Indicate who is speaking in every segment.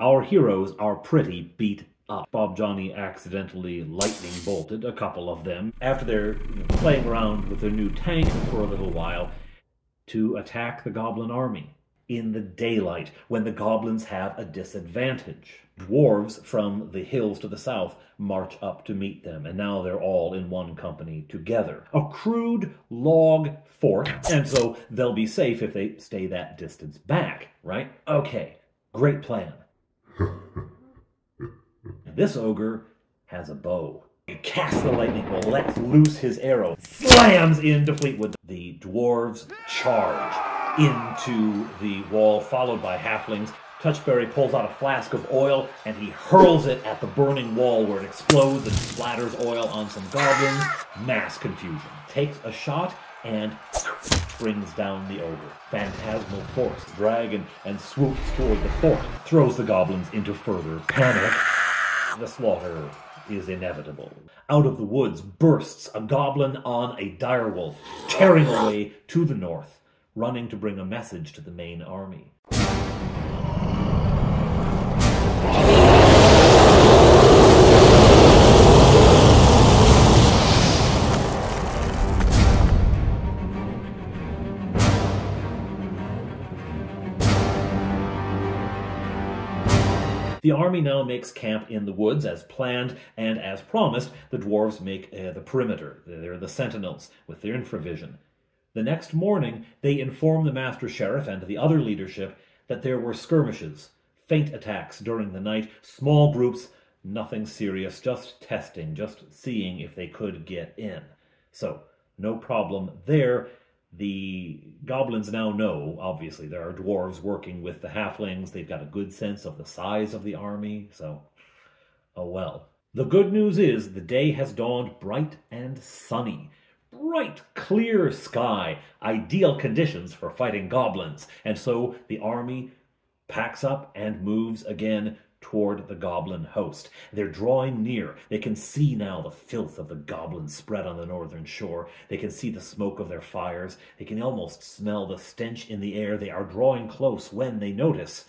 Speaker 1: our heroes are pretty beat up. Bob Johnny accidentally lightning bolted a couple of them after they're playing around with their new tank for a little while to attack the goblin army in the daylight when the goblins have a disadvantage. Dwarves from the hills to the south march up to meet them, and now they're all in one company together. A crude log fort, and so they'll be safe if they stay that distance back, right? Okay, great plan. This ogre has a bow. He casts the lightning bolt, lets loose his arrow, slams into Fleetwood. The dwarves charge into the wall, followed by halflings. Touchberry pulls out a flask of oil, and he hurls it at the burning wall where it explodes and splatters oil on some goblins. Mass confusion. Takes a shot and brings down the ogre. Phantasmal force, dragon, and swoops toward the fort. Throws the goblins into further panic. The slaughter is inevitable. Out of the woods bursts a goblin on a direwolf, tearing away to the north, running to bring a message to the main army. The army now makes camp in the woods as planned, and as promised, the dwarves make the perimeter. They're the sentinels with their infravision. The next morning, they inform the Master Sheriff and the other leadership that there were skirmishes, feint attacks during the night, small groups, nothing serious, just testing, just seeing if they could get in. So, no problem there. The goblins now know, obviously, there are dwarves working with the halflings. They've got a good sense of the size of the army, so, oh well. The good news is the day has dawned bright and sunny. Bright, clear sky, ideal conditions for fighting goblins. And so the army packs up and moves again toward the goblin host. They're drawing near. They can see now the filth of the goblins spread on the northern shore. They can see the smoke of their fires. They can almost smell the stench in the air. They are drawing close when they notice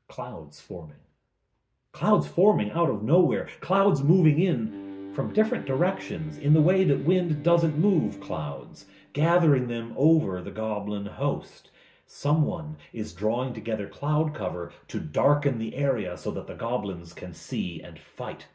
Speaker 1: clouds forming. Clouds forming out of nowhere. Clouds moving in from different directions in the way that wind doesn't move clouds, gathering them over the goblin host. Someone is drawing together cloud cover to darken the area so that the goblins can see and fight.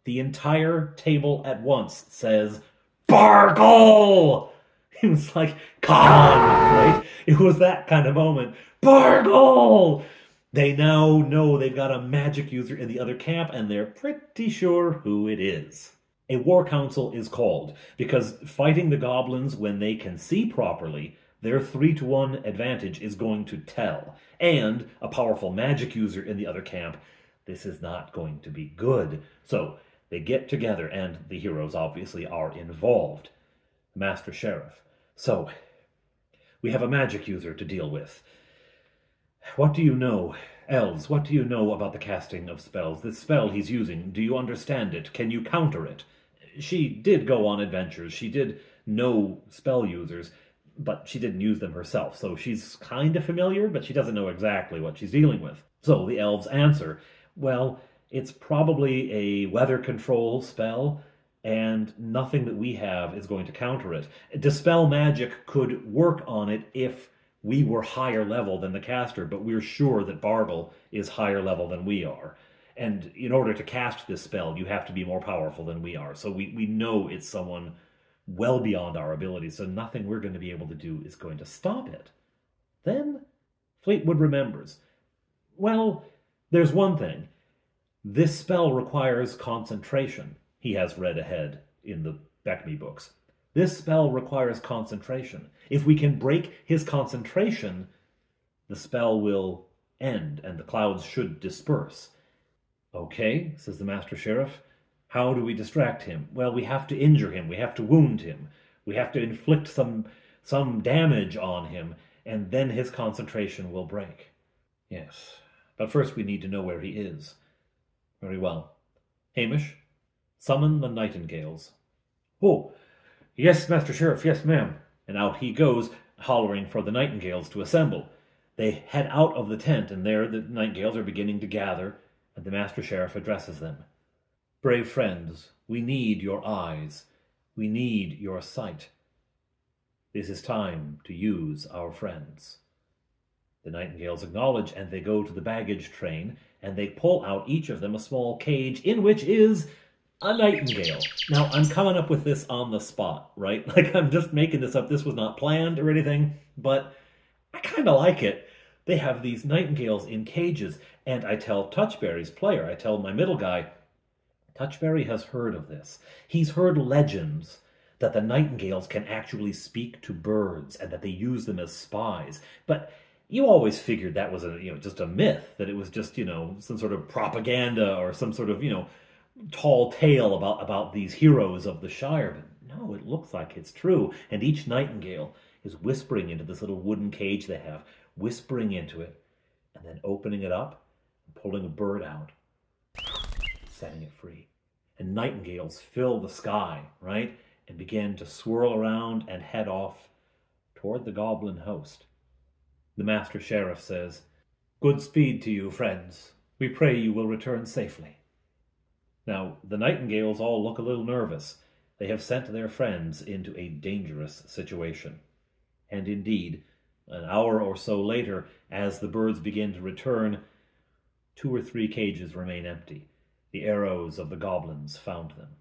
Speaker 1: The entire table at once says, Bargle! It was like, God, right? It was that kind of moment. Bargle! They now know they've got a magic user in the other camp, and they're pretty sure who it is. A war council is called, because fighting the goblins when they can see properly, their 3-to-1 advantage is going to tell. And a powerful magic user in the other camp, this is not going to be good. So they get together, and the heroes obviously are involved. Master Sheriff. So, we have a magic user to deal with. What do you know, elves? What do you know about the casting of spells? This spell he's using, do you understand it? Can you counter it? She did go on adventures. She did know spell users, but she didn't use them herself, so she's kind of familiar, but she doesn't know exactly what she's dealing with. So the elves answer, well, it's probably a weather control spell, and nothing that we have is going to counter it. Dispel magic could work on it if we were higher level than the caster, but we're sure that Bargle is higher level than we are. And in order to cast this spell, you have to be more powerful than we are. So we know it's someone well beyond our abilities, so nothing we're going to be able to do is going to stop it. Then Fleetwood remembers, well, there's one thing. This spell requires concentration. He has read ahead in the BECMI books. This spell requires concentration. If we can break his concentration, the spell will end, and the clouds should disperse. Okay, says the Master Sheriff. How do we distract him? Well, we have to injure him. We have to wound him. We have to inflict some damage on him, and then his concentration will break. Yes, but first we need to know where he is. Very well. Hamish, summon the nightingales. Oh, yes, Master Sheriff, yes, ma'am. And out he goes, hollering for the nightingales to assemble. They head out of the tent, and there the nightingales are beginning to gather, and the Master Sheriff addresses them. "Brave friends, we need your eyes. We need your sight. This is time to use our friends." The nightingales acknowledge, and they go to the baggage train, and they pull out each of them a small cage in which is a nightingale. Now, I'm coming up with this on the spot, right? Like, I'm just making this up. This was not planned or anything, but I kind of like it. They have these nightingales in cages, and I tell Touchberry's player, I tell my middle guy, Touchberry has heard of this. He's heard legends that the nightingales can actually speak to birds and that they use them as spies. But you always figured that was just a myth, that it was just, some sort of propaganda or some sort of, tall tale about these heroes of the Shire. But no, it looks like it's true. And each nightingale is whispering into this little wooden cage they have, whispering into it, and then opening it up and pulling a bird out, setting it free. And nightingales fill the sky, right? And begin to swirl around and head off toward the goblin host. The Master Sheriff says, "Good speed to you, friends. We pray you will return safely." Now, the nightingales all look a little nervous. They have sent their friends into a dangerous situation. And indeed, an hour or so later, as the birds begin to return, 2 or 3 cages remain empty. The arrows of the goblins found them.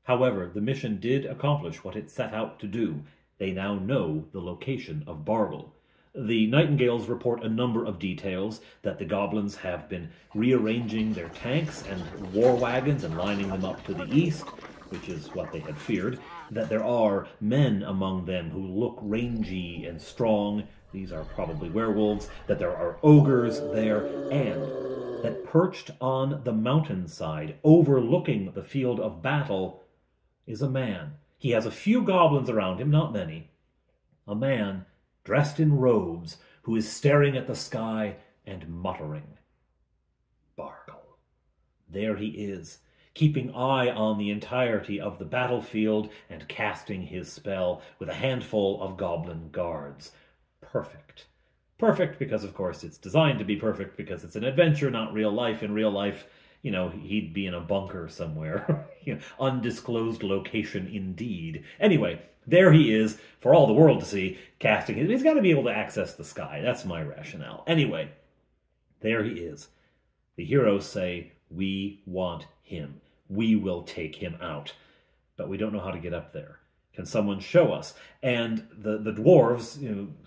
Speaker 1: However, the mission did accomplish what it set out to do. They now know the location of Bargle. The nightingales report a number of details, that the goblins have been rearranging their tanks and war wagons and lining them up to the east, which is what they had feared, that there are men among them who look rangy and strong, these are probably werewolves, that there are ogres there, and that perched on the mountainside, overlooking the field of battle, is a man. He has a few goblins around him, not many. A man dressed in robes, who is staring at the sky and muttering. Bargle. There he is, keeping eye on the entirety of the battlefield and casting his spell with a handful of goblin guards. Perfect. Perfect because, of course, it's designed to be perfect because it's an adventure, not real life. In real life, he'd be in a bunker somewhere. Undisclosed location indeed. Anyway, there he is, for all the world to see, casting his... He's got to be able to access the sky. That's my rationale. Anyway, there he is. The heroes say, "We want him. We will take him out." But we don't know how to get up there. Can someone show us? And the dwarves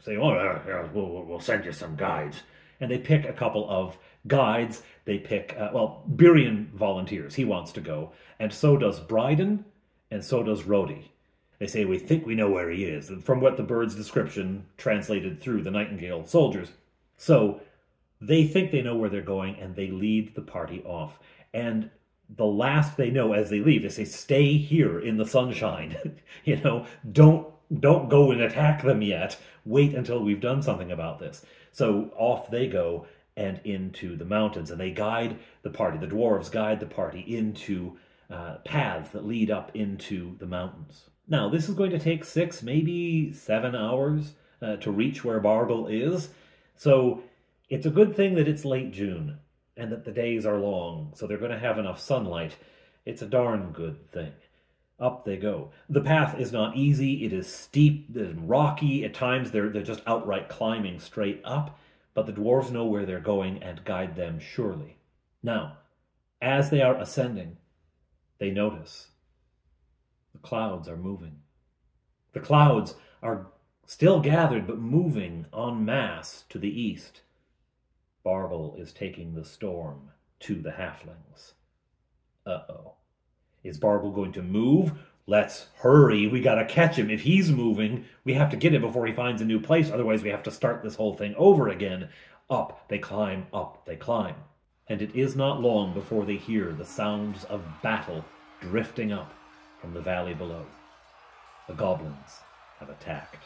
Speaker 1: say, "Oh, yeah, we'll send you some guides." And they pick a couple of guides. They pick, Birion volunteers. He wants to go. And so does Bryden, and so does Rhodey. They say, "We think we know where he is," from what the bird's description translated through the nightingale soldiers. So they think they know where they're going, and they lead the party off. And the last they know as they leave, they say, "Stay here in the sunshine." Don't go and attack them yet. Wait until we've done something about this. So off they go and into the mountains, and they guide the party. The dwarves guide the party into paths that lead up into the mountains. Now, this is going to take 6, maybe 7 hours to reach where Bargle is. So it's a good thing that it's late June and that the days are long, so they're going to have enough sunlight. It's a darn good thing. Up they go. The path is not easy. It is steep and rocky. At times they're just outright climbing straight up, but the dwarves know where they're going and guide them surely. Now, as they are ascending, they notice the clouds are moving. The clouds are still gathered, but moving en masse to the east. Bargle is taking the storm to the halflings. Uh-oh. Is Bargle going to move? Let's hurry. We gotta catch him. If he's moving, we have to get him before he finds a new place. Otherwise, we have to start this whole thing over again. Up they climb, up they climb. And it is not long before they hear the sounds of battle drifting up from the valley below. The goblins have attacked.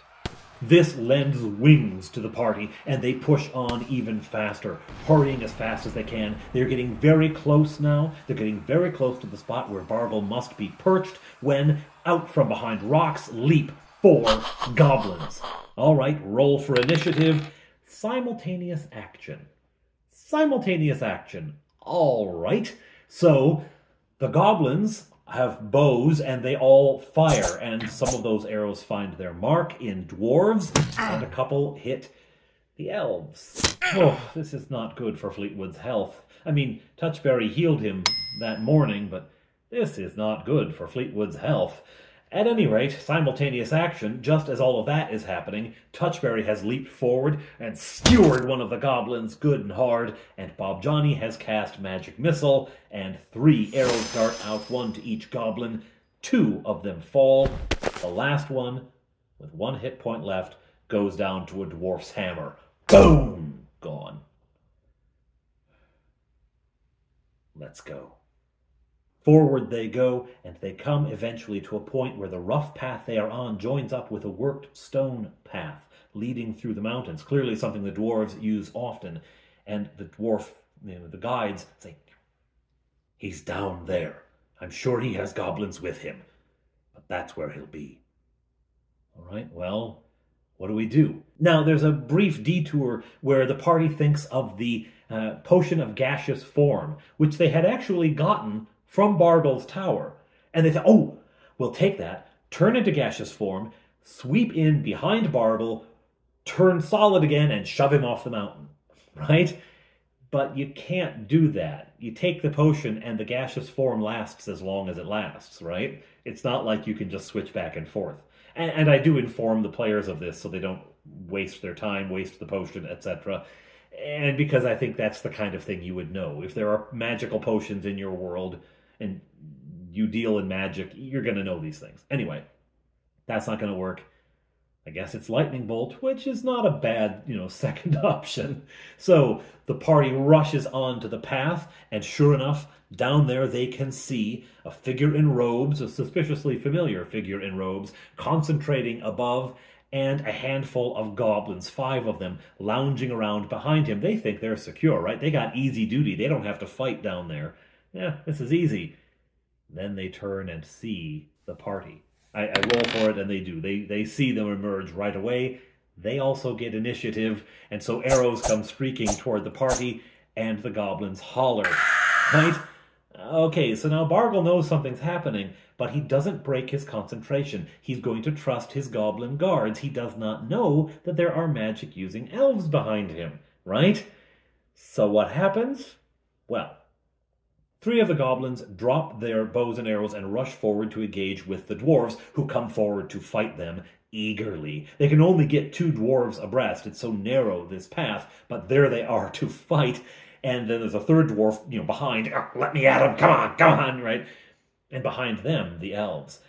Speaker 1: This lends wings to the party, and they push on even faster, hurrying as fast as they can. They're getting very close now. They're getting very close to the spot where Bargle must be perched, when out from behind rocks leap 4 goblins. All right, roll for initiative. simultaneous action. Simultaneous action. All right. So the goblins have bows and they all fire, and some of those arrows find their mark in dwarves, and a couple hit the elves. Oh, this is not good for Fleetwood's health. I mean, Touchberry healed him that morning, but this is not good for Fleetwood's health. At any rate, simultaneous action, just as all of that is happening, Touchberry has leaped forward and skewered one of the goblins good and hard, and Bob Johnny has cast Magic Missile, and 3 arrows dart out, 1 to each goblin. 2 of them fall. The last one, with 1 hit point left, goes down to a dwarf's hammer. Boom! Gone. Let's go. Forward they go, and they come eventually to a point where the rough path they are on joins up with a worked stone path leading through the mountains, clearly something the dwarves use often. And the dwarf, the guides, say, "He's down there. I'm sure he has goblins with him, but that's where he'll be." All right, well, what do we do? Now, there's a brief detour where the party thinks of the potion of gaseous form, which they had actually gotten from Bargle's tower. And they thought, oh, we'll take that, turn into gaseous form, sweep in behind Bargle, turn solid again, and shove him off the mountain, right? But you can't do that. You take the potion and the gaseous form lasts as long as it lasts, right? It's not like you can just switch back and forth. And I do inform the players of this so they don't waste their time, waste the potion, etc. And because I think that's the kind of thing you would know. If there are magical potions in your world and you deal in magic, you're going to know these things. Anyway, that's not going to work. I guess it's lightning bolt, which is not a bad, second option. So the party rushes onto the path, and sure enough, down there they can see a figure in robes, a suspiciously familiar figure in robes, concentrating above, and a handful of goblins, 5 of them, lounging around behind him. They think they're secure, right? They got easy duty. They don't have to fight down there. Yeah, this is easy. Then they turn and see the party. I roll for it, and they do. They see them emerge right away. They also get initiative, and so arrows come streaking toward the party, and the goblins holler. Right? Okay, so now Bargle knows something's happening, but he doesn't break his concentration. He's going to trust his goblin guards. He does not know that there are magic-using elves behind him, right? So what happens? Well, 3 of the goblins drop their bows and arrows and rush forward to engage with the dwarves, who come forward to fight them eagerly. They can only get 2 dwarves abreast. It's so narrow, this path, but there they are to fight. And then there's a 3rd dwarf, behind. Oh, let me at him. Come on, right? And behind them, the elves.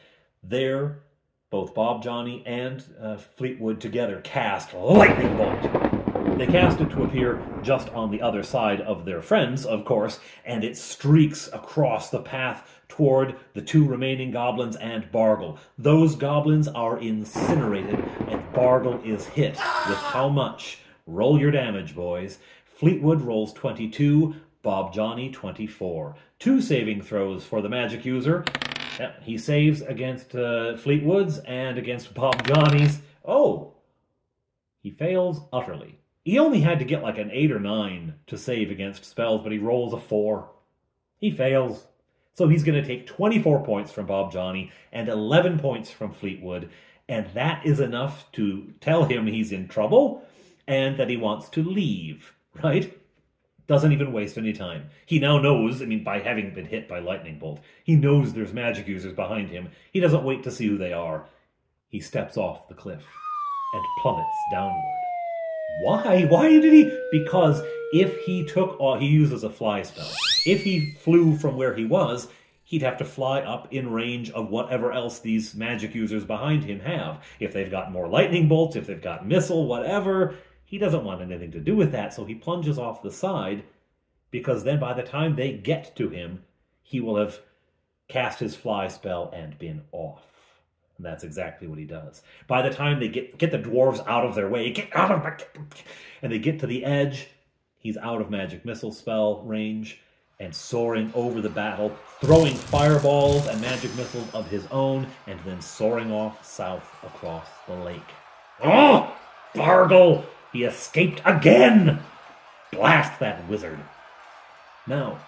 Speaker 1: There, both Bob, Johnny, and Fleetwood together cast Lightning Bolt. They cast it to appear just on the other side of their friends, of course, and it streaks across the path toward the 2 remaining goblins and Bargle. Those goblins are incinerated, and Bargle is hit. With how much? Roll your damage, boys. Fleetwood rolls 22, Bob Johnny 24. 2 saving throws for the magic user. Yep, he saves against Fleetwood's and against Bob Johnny's. Oh! He fails utterly. He only had to get like an 8 or 9 to save against spells, but he rolls a 4. He fails. So he's going to take 24 points from Bob Johnny and 11 points from Fleetwood, and that is enough to tell him he's in trouble and that he wants to leave, right? Doesn't even waste any time. He now knows, by having been hit by Lightning Bolt, he knows there's magic users behind him. He doesn't wait to see who they are. He steps off the cliff and plummets downward. Why? Why did he? Because if he he uses a fly spell. If he flew from where he was, he'd have to fly up in range of whatever else these magic users behind him have. If they've got more lightning bolts, if they've got missile, whatever, he doesn't want anything to do with that, so he plunges off the side, because then by the time they get to him, he will have cast his fly spell and been off. And that's exactly what he does. By the time they get the dwarves out of their way, and they get to the edge, he's out of magic missile spell range and soaring over the battle, throwing fireballs and magic missiles of his own, and then soaring off south across the lake. Oh, Bargle! He escaped again! Blast that wizard! Now,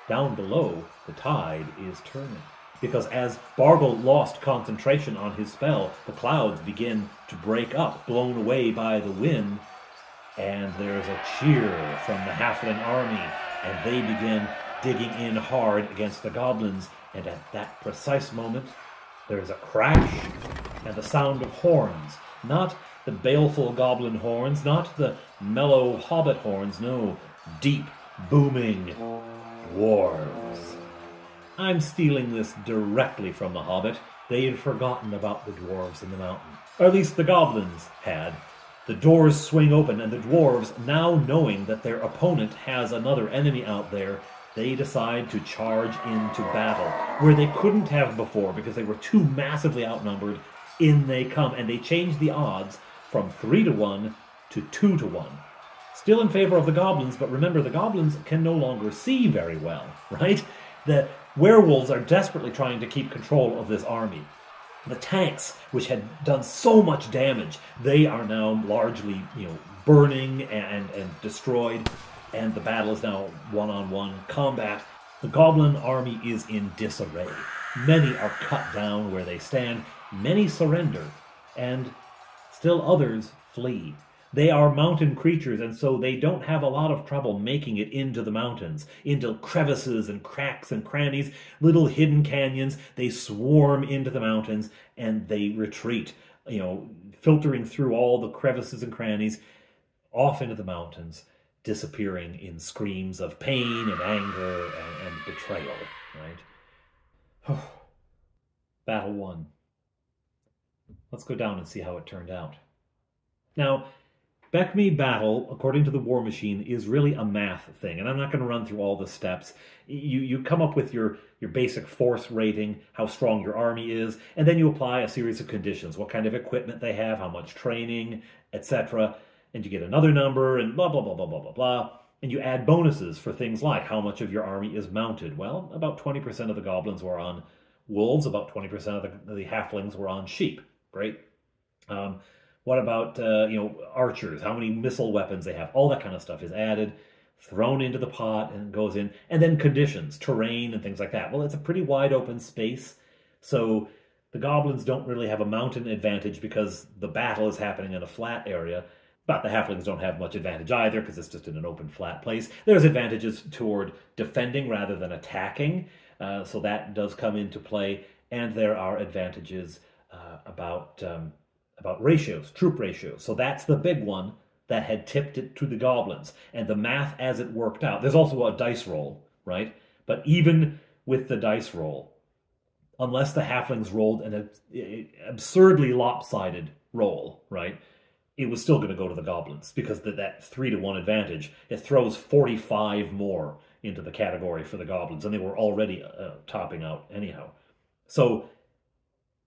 Speaker 1: down below, the tide is turning. Because as Bargle lost concentration on his spell, the clouds begin to break up, blown away by the wind, and there's a cheer from the Halfling army, and they begin digging in hard against the goblins, and at that precise moment, there's a crash and the sound of horns. Not the baleful goblin horns, not the mellow hobbit horns, no, deep, booming dwarves. I'm stealing this directly from The Hobbit. They had forgotten about the dwarves in the mountain. Or at least the goblins had. The doors swing open, and the dwarves, now knowing that their opponent has another enemy out there, they decide to charge into battle, where they couldn't have before because they were too massively outnumbered. In they come, and they change the odds from 3-1 to 2-1. Still in favor of the goblins, but remember, the goblins can no longer see very well, right? The werewolves are desperately trying to keep control of this army. The tanks, which had done so much damage, they are now largely, burning and destroyed, and the battle is now one-on-one combat. The goblin army is in disarray. Many are cut down where they stand, many surrender, and still others flee. They are mountain creatures, and so they don't have a lot of trouble making it into the mountains, into crevices and cracks and crannies, little hidden canyons. They swarm into the mountains, and they retreat, filtering through all the crevices and crannies, off into the mountains, disappearing in screams of pain and anger and betrayal, right? Battle 1. Let's go down and see how it turned out. Now, BECMI battle, according to the War Machine, is really a math thing, and I'm not going to run through all the steps. You come up with your basic force rating, how strong your army is, and then you apply a series of conditions, what kind of equipment they have, how much training, etc., and you get another number, and blah, blah, blah, blah, blah, blah, blah, and you add bonuses for things like how much of your army is mounted. Well, about 20% of the goblins were on wolves, about 20% of the halflings were on sheep. Great. What about, archers? How many missile weapons they have? All that kind of stuff is added, thrown into the pot, and goes in. And then conditions, terrain, and things like that. Well, it's a pretty wide open space, so the goblins don't really have a mountain advantage because the battle is happening in a flat area. But the halflings don't have much advantage either because it's just in an open, flat place. There's advantages toward defending rather than attacking, so that does come into play. And there are advantages about ratios, troop ratios. So that's the big one that had tipped it to the goblins. And the math as it worked out. There's also a dice roll, right? But even with the dice roll, unless the halflings rolled an absurdly lopsided roll, right, it was still going to go to the goblins because that 3-1 advantage, it throws 45 more into the category for the goblins, and they were already topping out anyhow. So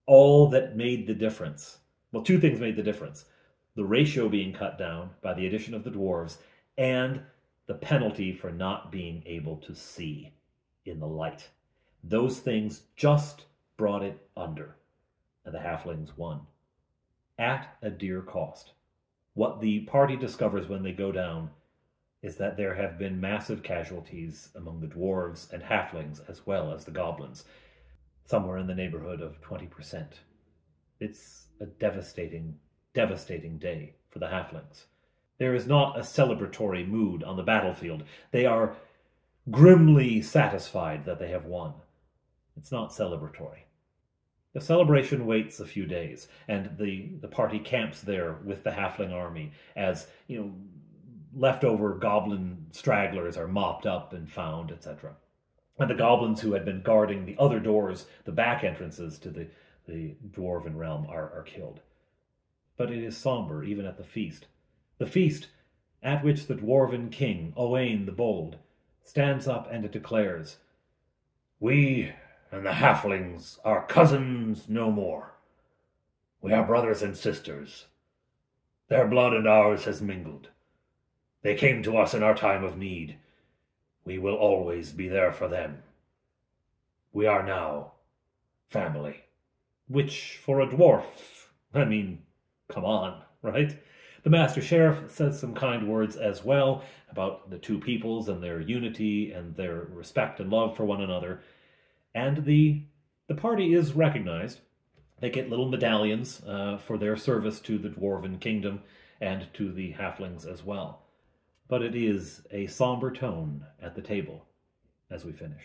Speaker 1: all that made the difference, well, two things made the difference. The ratio being cut down by the addition of the dwarves and the penalty for not being able to see in the light. Those things just brought it under, and the halflings won. At a dear cost. What the party discovers when they go down is that there have been massive casualties among the dwarves and halflings as well as the goblins, somewhere in the neighborhood of 20%. It's a devastating, devastating day for the halflings. There is not a celebratory mood on the battlefield. They are grimly satisfied that they have won. It's not celebratory. The celebration waits a few days, and the party camps there with the halfling army as, leftover goblin stragglers are mopped up and found, etc. And the goblins who had been guarding the other doors, the back entrances to the dwarven realm, are killed. But it is somber even at the feast. The feast at which the dwarven king, Owain the Bold, stands up and it declares, "We and the halflings are cousins no more. We are brothers and sisters. Their blood and ours has mingled. They came to us in our time of need. We will always be there for them. We are now family." Which, for a dwarf, come on, right? The Master Sheriff says some kind words as well about the two peoples and their unity and their respect and love for one another. And the party is recognized. They get little medallions for their service to the Dwarven Kingdom and to the halflings as well. But it is a somber tone at the table as we finish.